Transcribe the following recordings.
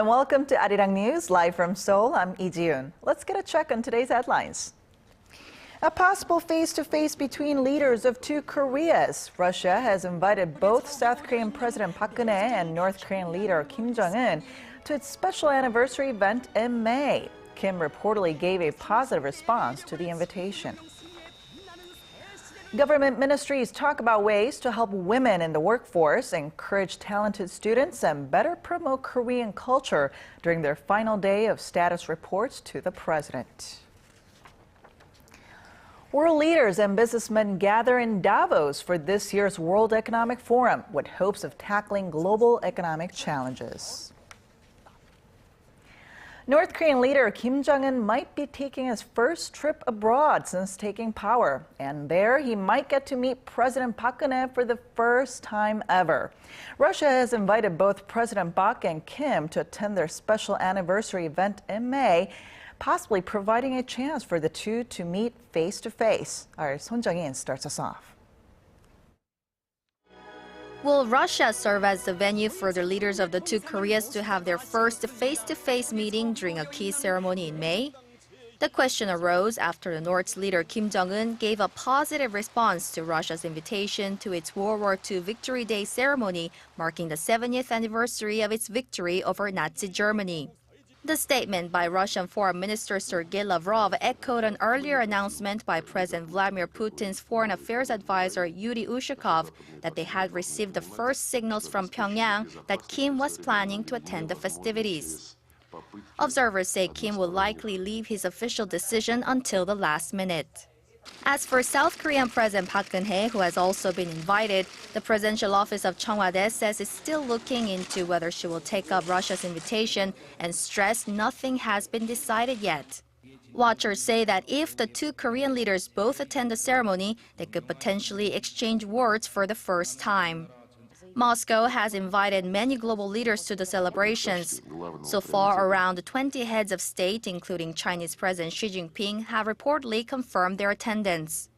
and welcome to ARIRANG News, live from Seoul. I'm Lee Ji-yoon. Let's get a check on today's headlines. A possible face-to-face between leaders of two Koreas. Russia has invited both South Korean President Park Geun-hye and North Korean leader Kim Jong-un to its special anniversary event in May. Kim reportedly gave a positive response to the invitation. Government ministries talk about ways to help women in the workforce, encourage talented students, and better promote Korean culture during their final day of status reports to the president. World leaders and businessmen gather in Davos for this year's World Economic Forum with hopes of tackling global economic challenges. North Korean leader Kim Jong-un might be taking his first trip abroad since taking power, and there he might get to meet President Park Geun-hye for the first time ever. Russia has invited both President Park and Kim to attend their special anniversary event in May, possibly providing a chance for the two to meet face-to-face. Our Son Jung-in starts us off. Will Russia serve as the venue for the leaders of the two Koreas to have their first face-to-face meeting during a key ceremony in May? The question arose after the North's leader Kim Jong-un gave a positive response to Russia's invitation to its World War II Victory Day ceremony, marking the 70th anniversary of its victory over Nazi Germany. The statement by Russian Foreign Minister Sergei Lavrov echoed an earlier announcement by President Vladimir Putin's foreign affairs advisor Yuri Ushakov that they had received the first signals from Pyongyang that Kim was planning to attend the festivities. Observers say Kim will likely leave his official decision until the last minute. As for South Korean President Park Geun-hye, who has also been invited, the presidential office of Cheongwade says it's still looking into whether she will take up Russia's invitation and stressed nothing has been decided yet. Watchers say that if the two Korean leaders both attend the ceremony, they could potentially exchange words for the first time. Moscow has invited many global leaders to the celebrations. So far, around 20 heads of state, including Chinese President Xi Jinping, have reportedly confirmed their attendance.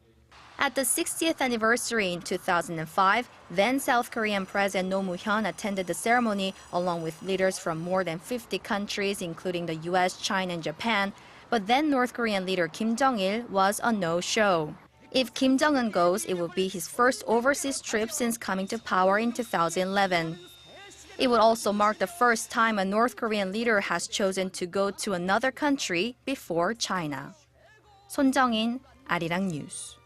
At the 60th anniversary in 2005, then South Korean President Roh Moo-hyun attended the ceremony along with leaders from more than 50 countries, including the US, China, and Japan. But then North Korean leader Kim Jong-il was a no-show. If Kim Jong-un goes, it will be his first overseas trip since coming to power in 2011. It would also mark the first time a North Korean leader has chosen to go to another country before China. Son Jung-in, ARIRANG News.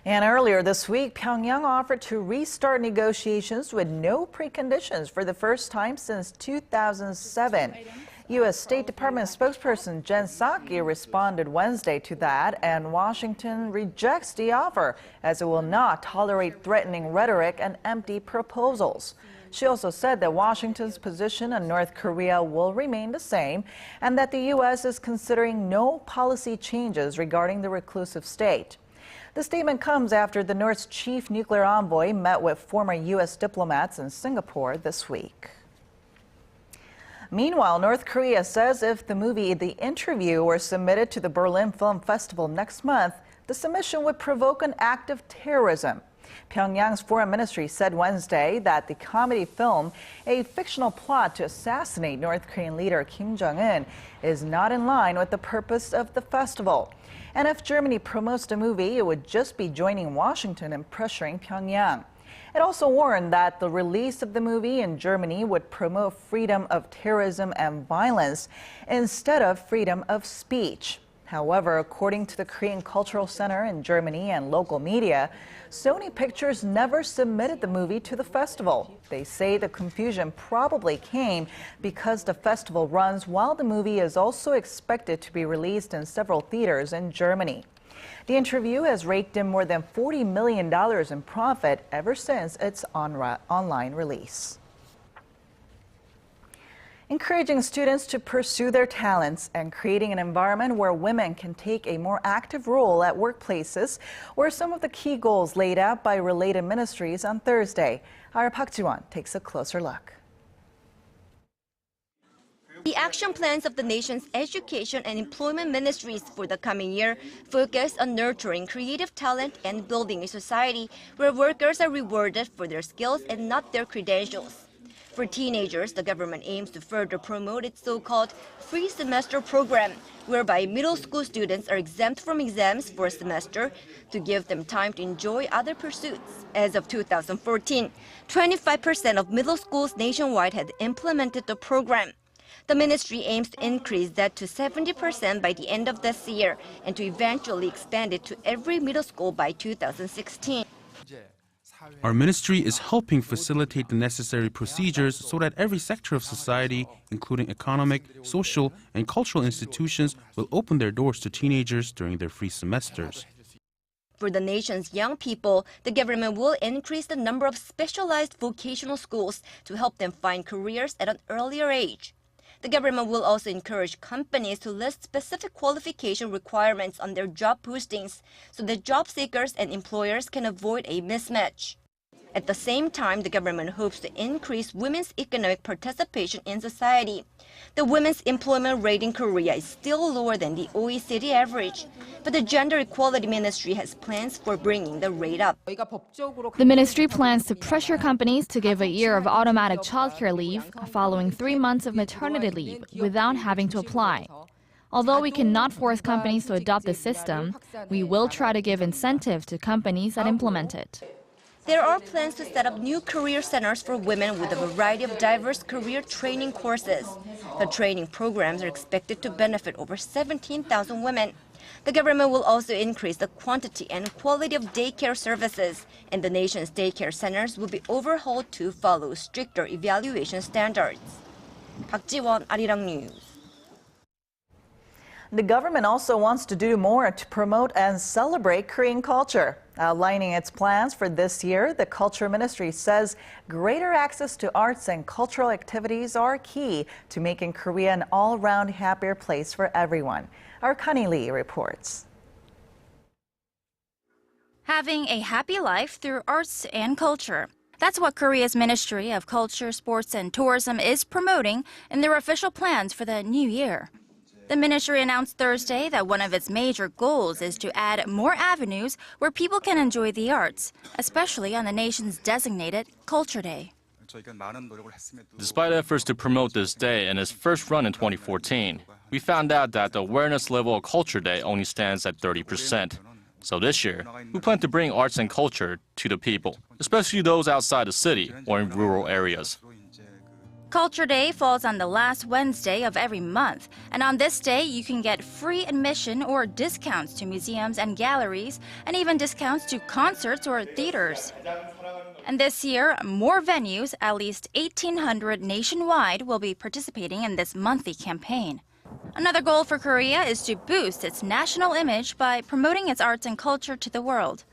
And earlier this week, Pyongyang offered to restart negotiations with no preconditions for the first time since 2007. U.S. State Department spokesperson Jen Psaki responded Wednesday to that, and Washington rejects the offer as it will not tolerate threatening rhetoric and empty proposals. She also said that Washington's position on North Korea will remain the same and that the U.S. is considering no policy changes regarding the reclusive state. The statement comes after the North's chief nuclear envoy met with former U.S. diplomats in Singapore this week. Meanwhile, North Korea says if the movie The Interview were submitted to the Berlin Film Festival next month, the submission would provoke an act of terrorism. Pyongyang's foreign ministry said Wednesday that the comedy film, a fictional plot to assassinate North Korean leader Kim Jong-un, is not in line with the purpose of the festival. And if Germany promotes the movie, it would just be joining Washington in pressuring Pyongyang. It also warned that the release of the movie in Germany would promote freedom of terrorism and violence instead of freedom of speech. However, according to the Korean Cultural Center in Germany and local media, Sony Pictures never submitted the movie to the festival. They say the confusion probably came because the festival runs while the movie is also expected to be released in several theaters in Germany. The Interview has raked in more than $40 million in profit ever since its online release. Encouraging students to pursue their talents and creating an environment where women can take a more active role at workplaces were some of the key goals laid out by related ministries on Thursday. Our Park Ji-won takes a closer look. The action plans of the nation's education and employment ministries for the coming year focus on nurturing creative talent and building a society where workers are rewarded for their skills and not their credentials. For teenagers, the government aims to further promote its so-called free semester program, whereby middle school students are exempt from exams for a semester to give them time to enjoy other pursuits. As of 2014, 25% of middle schools nationwide had implemented the program. The ministry aims to increase that to 70% by the end of this year and to eventually expand it to every middle school by 2016. Our ministry is helping facilitate the necessary procedures so that every sector of society, including economic, social, and cultural institutions, will open their doors to teenagers during their free semesters. For the nation's young people, the government will increase the number of specialized vocational schools to help them find careers at an earlier age. The government will also encourage companies to list specific qualification requirements on their job postings so that job seekers and employers can avoid a mismatch. At the same time, the government hopes to increase women's economic participation in society. The women's employment rate in Korea is still lower than the OECD average, but the Gender Equality Ministry has plans for bringing the rate up. The ministry plans to pressure companies to give a year of automatic childcare leave following 3 months of maternity leave without having to apply. Although we cannot force companies to adopt the system, we will try to give incentives to companies that implement it. There are plans to set up new career centers for women with a variety of diverse career training courses. The training programs are expected to benefit over 17,000 women. The government will also increase the quantity and quality of daycare services, and the nation's daycare centers will be overhauled to follow stricter evaluation standards. Park Ji-won, ARIRANG News. The government also wants to do more to promote and celebrate Korean culture. Outlining its plans for this year, the Culture Ministry says greater access to arts and cultural activities are key to making Korea an all-round happier place for everyone. Our Lee reports. Having a happy life through arts and culture. That's what Korea's Ministry of Culture, Sports and Tourism is promoting in their official plans for the new year. The ministry announced Thursday that one of its major goals is to add more avenues where people can enjoy the arts, especially on the nation's designated Culture Day. Despite efforts to promote this day in its first run in 2014, we found out that the awareness level of Culture Day only stands at 30%. So this year, we plan to bring arts and culture to the people, especially those outside the city or in rural areas. Culture Day falls on the last Wednesday of every month, and on this day you can get free admission or discounts to museums and galleries, and even discounts to concerts or theaters. And this year, more venues, at least 1,800 nationwide, will be participating in this monthly campaign. Another goal for Korea is to boost its national image by promoting its arts and culture to the world.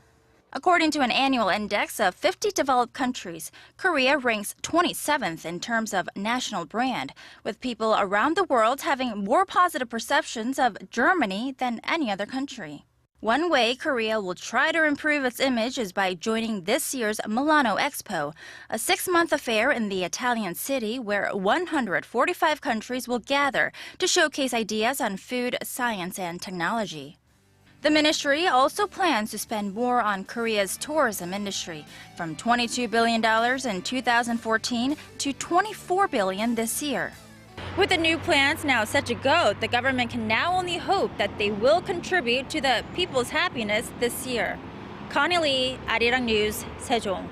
According to an annual index of 50 developed countries, Korea ranks 27th in terms of national brand, with people around the world having more positive perceptions of Germany than any other country. One way Korea will try to improve its image is by joining this year's Milano Expo, a 6-month affair in the Italian city where 145 countries will gather to showcase ideas on food, science, and technology. The ministry also plans to spend more on Korea's tourism industry, from $22 billion in 2014 to $24 billion this year. With the new plans now set to go, the government can now only hope that they will contribute to the people's happiness this year. Lee, ARIRANG News, Sejong.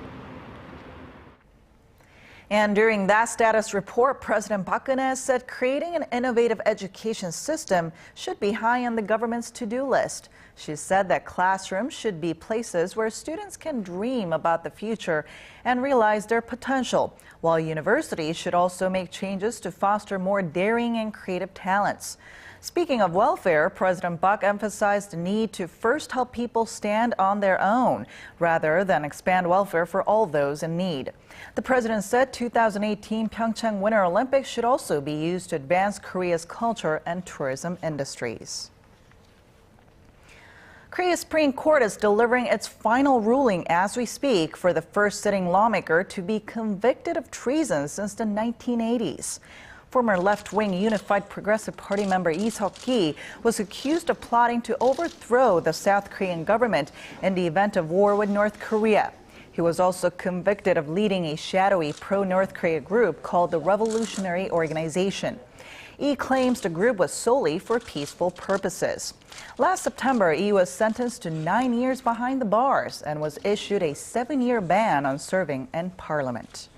And during that status report, President Park Geun-hye said creating an innovative education system should be high on the government's to-do list. She said that classrooms should be places where students can dream about the future and realize their potential, while universities should also make changes to foster more daring and creative talents. Speaking of welfare, President Park emphasized the need to first help people stand on their own, rather than expand welfare for all those in need. The president said 2018 Pyeongchang Winter Olympics should also be used to advance Korea's culture and tourism industries. Korea's Supreme Court is delivering its final ruling as we speak for the first sitting lawmaker to be convicted of treason since the 1980s. Former left-wing Unified Progressive Party member Lee Ji-yoon was accused of plotting to overthrow the South Korean government in the event of war with North Korea. He He was also convicted of leading a shadowy pro-North Korea group called the Revolutionary Organization. Yi claims the group was solely for peaceful purposes. Last September, Yi was sentenced to 9 years behind the bars and was issued a 7-year ban on serving in parliament.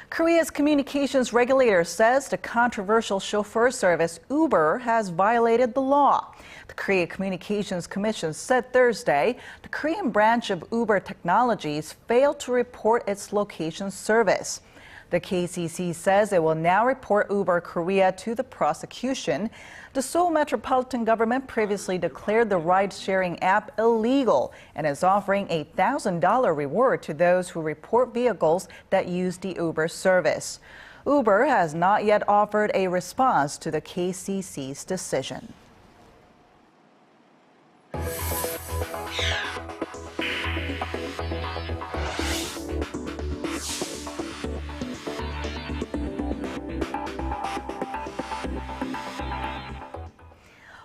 Korea's communications regulator says the controversial chauffeur service Uber has violated the law. The Korea Communications Commission said Thursday the Korean branch of Uber Technologies failed to report its location service. The KCC says it will now report Uber Korea to the prosecution. The Seoul metropolitan government previously declared the ride-sharing app illegal and is offering a $1,000 reward to those who report vehicles that use the Uber service. Uber has not yet offered a response to the KCC's decision.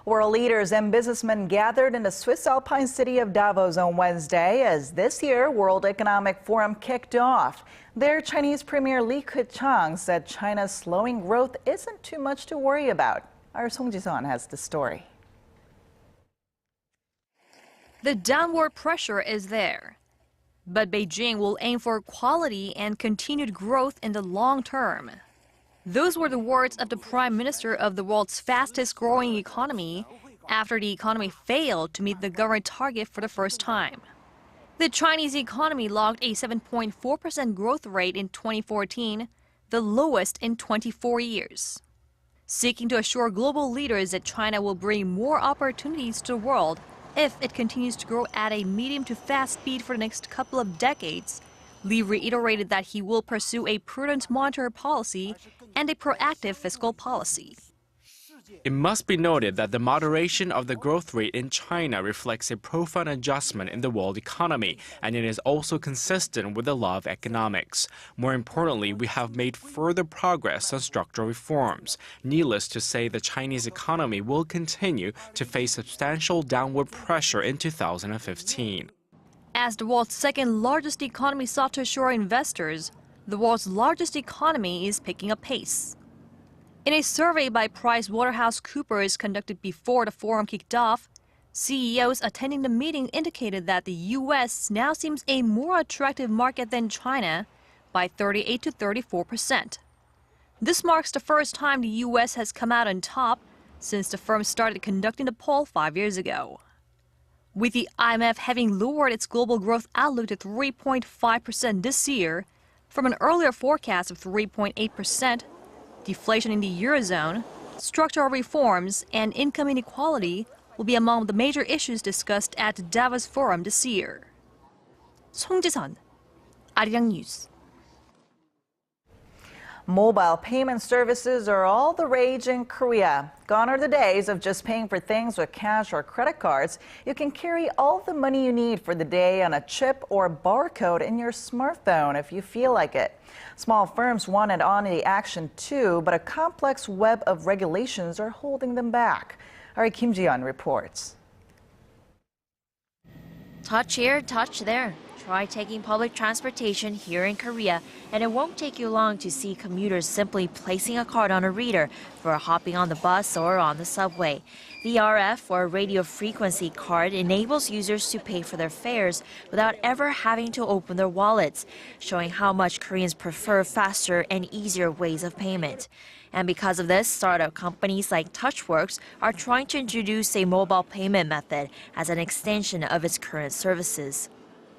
World leaders and businessmen gathered in the Swiss Alpine city of Davos on Wednesday as this year World Economic Forum kicked off. There, Chinese Premier Lee Ji-yoon said China's slowing growth isn't too much to worry about. Our Song Ji-sun has the story. The downward pressure is there, but Beijing will aim for quality and continued growth in the long term. Those were the words of the Prime Minister of the world's fastest-growing economy after the economy failed to meet the government target for the first time. The Chinese economy logged a 7.4% growth rate in 2014, the lowest in 24 years. Seeking to assure global leaders that China will bring more opportunities to the world if it continues to grow at a medium to fast speed for the next couple of decades, Lee reiterated that he will pursue a prudent monetary policy and a proactive fiscal policy. It must be noted that the moderation of the growth rate in China reflects a profound adjustment in the world economy, and it is also consistent with the law of economics. More importantly, we have made further progress on structural reforms. Needless to say, the Chinese economy will continue to face substantial downward pressure in 2015. As the world's second-largest economy sought to assure investors, the world's largest economy is picking up pace. In a survey by PricewaterhouseCoopers conducted before the forum kicked off, CEOs attending the meeting indicated that the U.S. now seems a more attractive market than China by 38 to 34%. This marks the first time the U.S. has come out on top since the firm started conducting the poll 5 years ago. With the IMF having lowered its global growth outlook to 3.5% this year from an earlier forecast of 3.8%, deflation in the Eurozone, structural reforms, and income inequality will be among the major issues discussed at the Davos Forum this year. Song Ji-sun, ARIRANG News. Mobile payment services are all the rage in Korea. Gone are the days of just paying for things with cash or credit cards. You can carry all the money you need for the day on a chip or barcode in your smartphone if you feel like it. Small firms wanted on the action too, but a complex web of regulations are holding them back. Our Kim Ji-yoon reports. Touch here, touch there. Try taking public transportation here in Korea, and it won't take you long to see commuters simply placing a card on a reader for hopping on the bus or on the subway. The RF, or radio frequency card, enables users to pay for their fares without ever having to open their wallets, showing how much Koreans prefer faster and easier ways of payment. And because of this, startup companies like TouchWorks are trying to introduce a mobile payment method as an extension of its current services.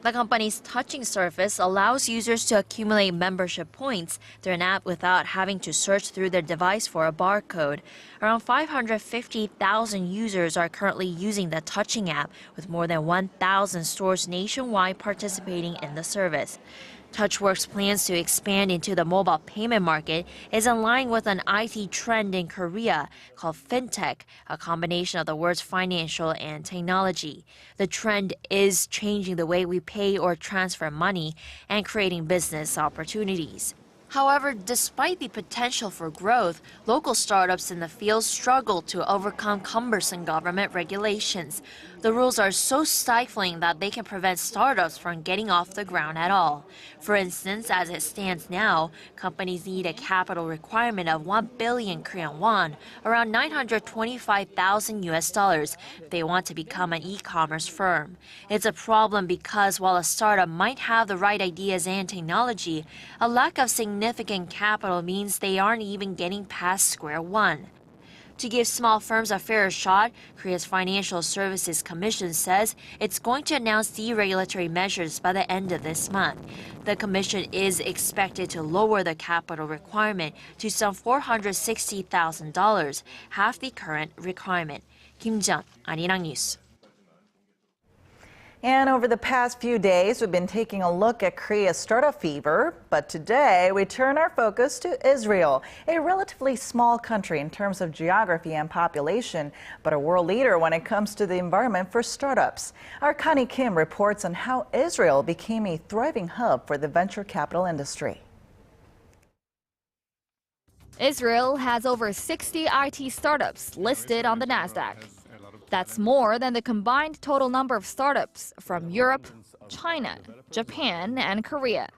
The company's touching service allows users to accumulate membership points through an app without having to search through their device for a barcode. Around 550,000 users are currently using the touching app, with more than 1,000 stores nationwide participating in the service. TouchWorks' plans to expand into the mobile payment market is in line with an IT trend in Korea called fintech, a combination of the words financial and technology. The trend is changing the way we pay or transfer money and creating business opportunities. However, despite the potential for growth, local startups in the field struggle to overcome cumbersome government regulations. The rules are so stifling that they can prevent startups from getting off the ground at all. For instance, as it stands now, companies need a capital requirement of 1 billion Korean won, around $925,000 if they want to become an e-commerce firm. It's a problem because while a startup might have the right ideas and technology, a lack of significant capital means they aren't even getting past square one. To give small firms a fair shot, Korea's Financial Services Commission says it's going to announce deregulatory measures by the end of this month. The commission is expected to lower the capital requirement to some $460,000, half the current requirement. Kim Jong-un, ARIRANG News. And over the past few days, we've been taking a look at Korea's startup fever. But today, we turn our focus to Israel, a relatively small country in terms of geography and population, but a world leader when it comes to the environment for startups. Our Connie Kim reports on how Israel became a thriving hub for the venture capital industry. Israel has over 60 IT startups listed on the NASDAQ. That's more than the combined total number of startups from Europe, China, Japan, and Korea.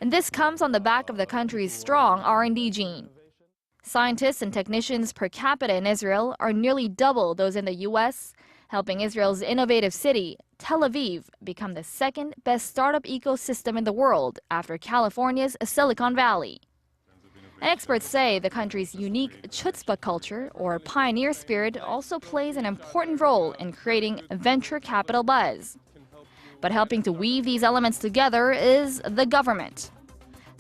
And this comes on the back of the country's strong R&D gene. Scientists and technicians per capita in Israel are nearly double those in the U.S., helping Israel's innovative city, Tel Aviv, become the second best startup ecosystem in the world after California's Silicon Valley. And experts say the country's unique chutzpah culture, or pioneer spirit, also plays an important role in creating venture capital buzz. But helping to weave these elements together is the government.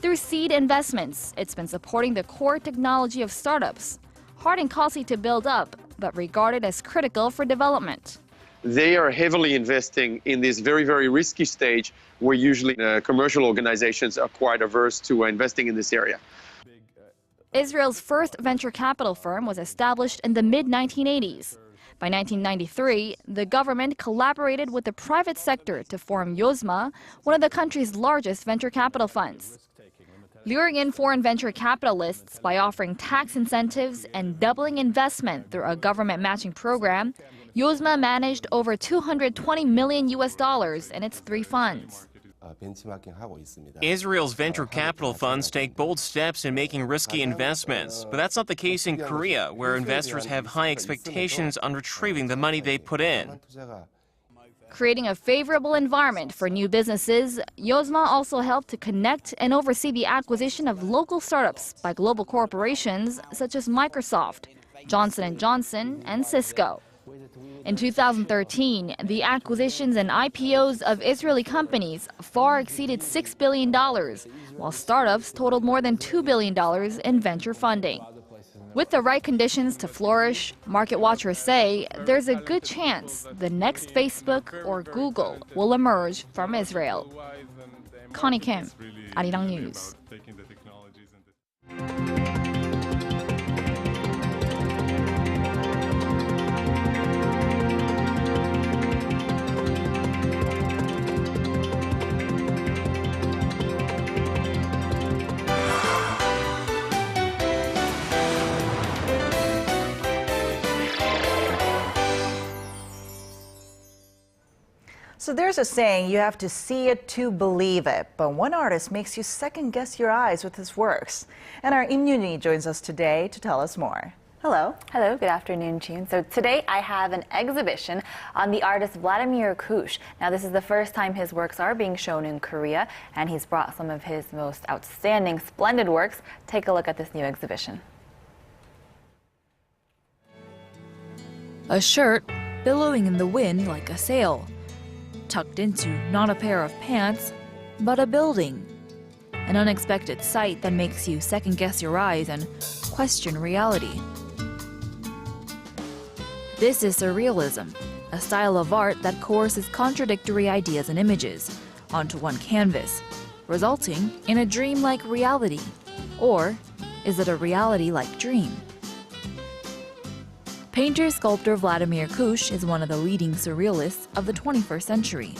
Through seed investments, it's been supporting the core technology of startups, hard and costly to build up, but regarded as critical for development. They are heavily investing in this very, very risky stage where usually commercial organizations are quite averse to investing in this area. Israel's first venture capital firm was established in the mid-1980s. By 1993, the government collaborated with the private sector to form Yozma, one of the country's largest venture capital funds. Luring in foreign venture capitalists by offering tax incentives and doubling investment through a government matching program, Yozma managed over $220 million in its three funds. Israel's venture capital funds take bold steps in making risky investments, but that's not the case in Korea, where investors have high expectations on retrieving the money they put in. Creating a favorable environment for new businesses, Yozma also helped to connect and oversee the acquisition of local startups by global corporations such as Microsoft, Johnson & Johnson, and Cisco. In 2013, the acquisitions and IPOs of Israeli companies far exceeded $6 billion, while startups totaled more than $2 billion in venture funding. With the right conditions to flourish, market watchers say there's a good chance the next Facebook or Google will emerge from Israel. Connie Kim, ARIRANG News. So there's a saying, you have to see it to believe it. But one artist makes you second guess your eyes with his works. And our Im Yoon-hee joins us today to tell us more. Hello. Hello, good afternoon, June. So today I have an exhibition on the artist Vladimir Kush. Now this is the first time his works are being shown in Korea, and he's brought some of his most outstanding, splendid works. Take a look at this new exhibition. A shirt billowing in the wind like a sail. Tucked into not a pair of pants, but a building. An unexpected sight that makes you second-guess your eyes and question reality. This is surrealism, a style of art that coerces contradictory ideas and images onto one canvas, resulting in a dream-like reality. Or is it a reality-like dream? Painter-sculptor Vladimir Kush is one of the leading surrealists of the 21st century.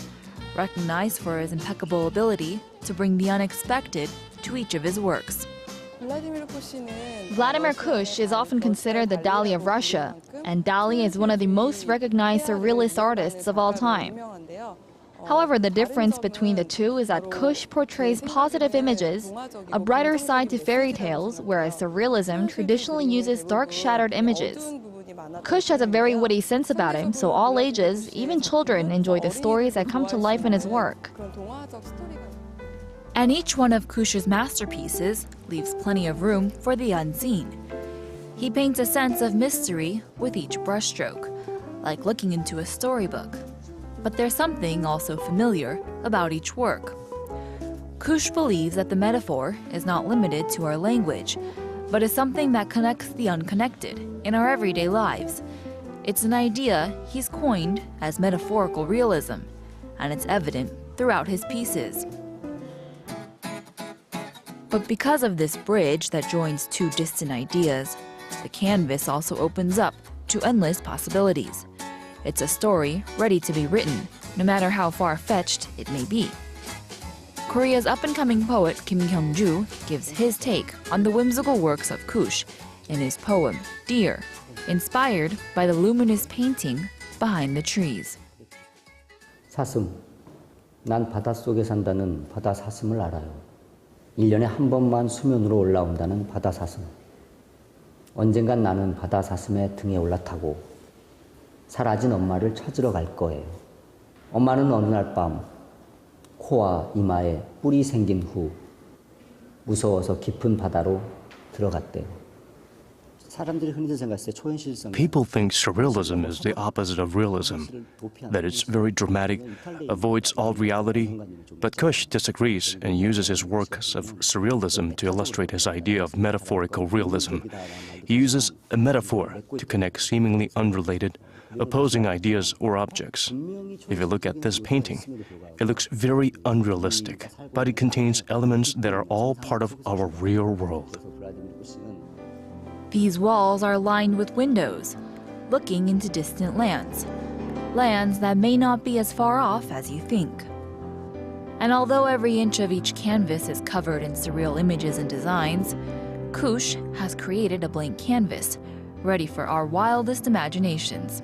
recognized for his impeccable ability to bring the unexpected to each of his works. Vladimir Kush is often considered the Dali of Russia, and Dali is one of the most recognized surrealist artists of all time. However, the difference between the two is that Kush portrays positive images, a brighter side to fairy tales, whereas surrealism traditionally uses dark, shattered images. Kush has a very witty sense about him, so all ages, even children, enjoy the stories that come to life in his work. And each one of Kush's masterpieces leaves plenty of room for the unseen. He paints a sense of mystery with each brushstroke, like looking into a storybook. But there's something also familiar about each work. Kush believes that the metaphor is not limited to our language, but is something that connects the unconnected in our everyday lives. It's an idea he's coined as metaphorical realism, and it's evident throughout his pieces. But because of this bridge that joins two distant ideas, the canvas also opens up to endless possibilities. It's a story ready to be written, no matter how far-fetched it may be. Korea's up-and-coming poet Kim Jong-un gives his take on the whimsical works of Kush in his poem Deer, inspired by the luminous painting behind the trees. 사슴, 난 바닷속에 산다는 바다 사슴을 알아요. 1년에 한 번만 수면으로 올라온다는 바다 사슴. 언젠간 나는 바다 사슴의 등에 올라타고 사라진 엄마를 찾으러 갈 거예요. 엄마는 어느 날 밤 코와 이마에 뿔이 생긴 후 무서워서 깊은 바다로 들어갔대요. People think surrealism is the opposite of realism, that it's very dramatic, avoids all reality. But Kush disagrees and uses his works of surrealism to illustrate his idea of metaphorical realism. He uses a metaphor to connect seemingly unrelated, opposing ideas or objects. If you look at this painting, it looks very unrealistic, but it contains elements that are all part of our real world. These walls are lined with windows, looking into distant lands that may not be as far off as you think. And although every inch of each canvas is covered in surreal images and designs, Kush has created a blank canvas, ready for our wildest imaginations.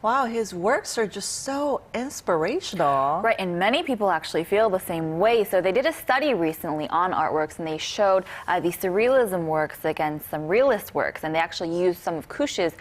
Wow, his works are just so inspirational. Right, and many people actually feel the same way. So they did a study recently on artworks, and they showed the surrealism works against some realist works, and they actually used some of Kush's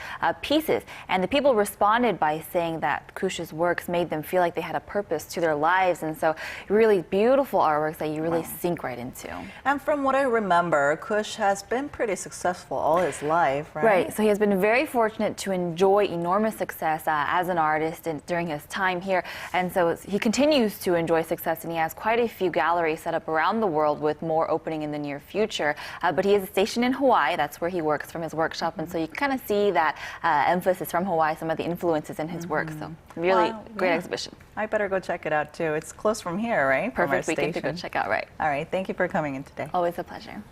pieces. And the people responded by saying that Kush's works made them feel like they had a purpose to their lives, and so really beautiful artworks that you really sink right into. And from what I remember, Kush has been pretty successful all his life, right? Right, so he has been very fortunate to enjoy enormous success as an artist during his time here, and so he continues to enjoy success, and he has quite a few galleries set up around the world with more opening in the near future. But he is stationed in Hawaii. That's where he works from his workshop, and so you can kind of see that emphasis from Hawaii, some of the influences in his work. So really great exhibition. I better go check it out too. It's close from here, right? Perfect weekend to go check out, right? All right, thank you for coming in today. Always a pleasure.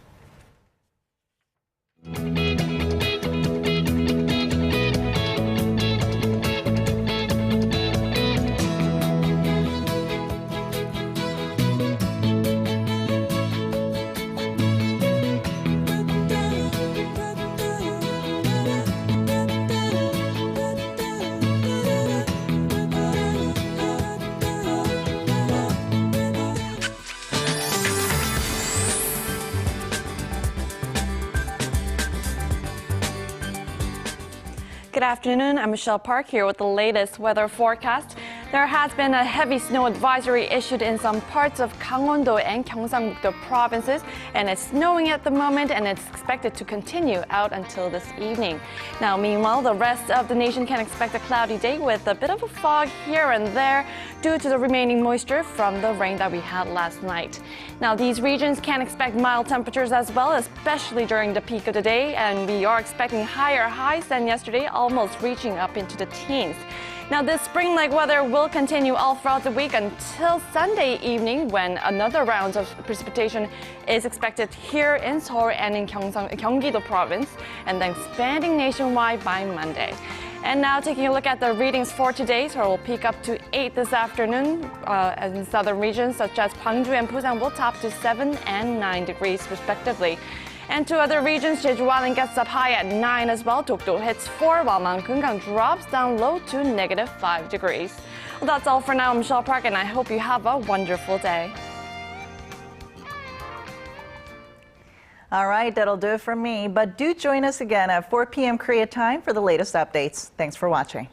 Good afternoon, I'm Michelle Park here with the latest weather forecast. There has been a heavy snow advisory issued in some parts of Gangwon-do and Gyeongsang-guk-do provinces, and it's snowing at the moment, and it's expected to continue out until this evening. Now, meanwhile, the rest of the nation can expect a cloudy day with a bit of a fog here and there due to the remaining moisture from the rain that we had last night. Now, these regions can expect mild temperatures as well, especially during the peak of the day, and we are expecting higher highs than yesterday, almost reaching up into the teens. Now, this spring-like weather will continue all throughout the week until Sunday evening, when another round of precipitation is expected here in Seoul and in Gyeonggi-do province, and then expanding nationwide by Monday. And now taking a look at the readings for today, Seoul will peak up to 8 this afternoon. In southern regions such as Gwangju and Busan will top to 7 and 9 degrees respectively. And to other regions, Jeju Island gets up high at 9 as well. Dokdo hits 4, while Mount Geungang drops down low to -5 degrees. Well, that's all for now. I'm Michelle Park, and I hope you have a wonderful day. All right, that'll do it for me. But do join us again at 4 p.m. Korea time for the latest updates. Thanks for watching.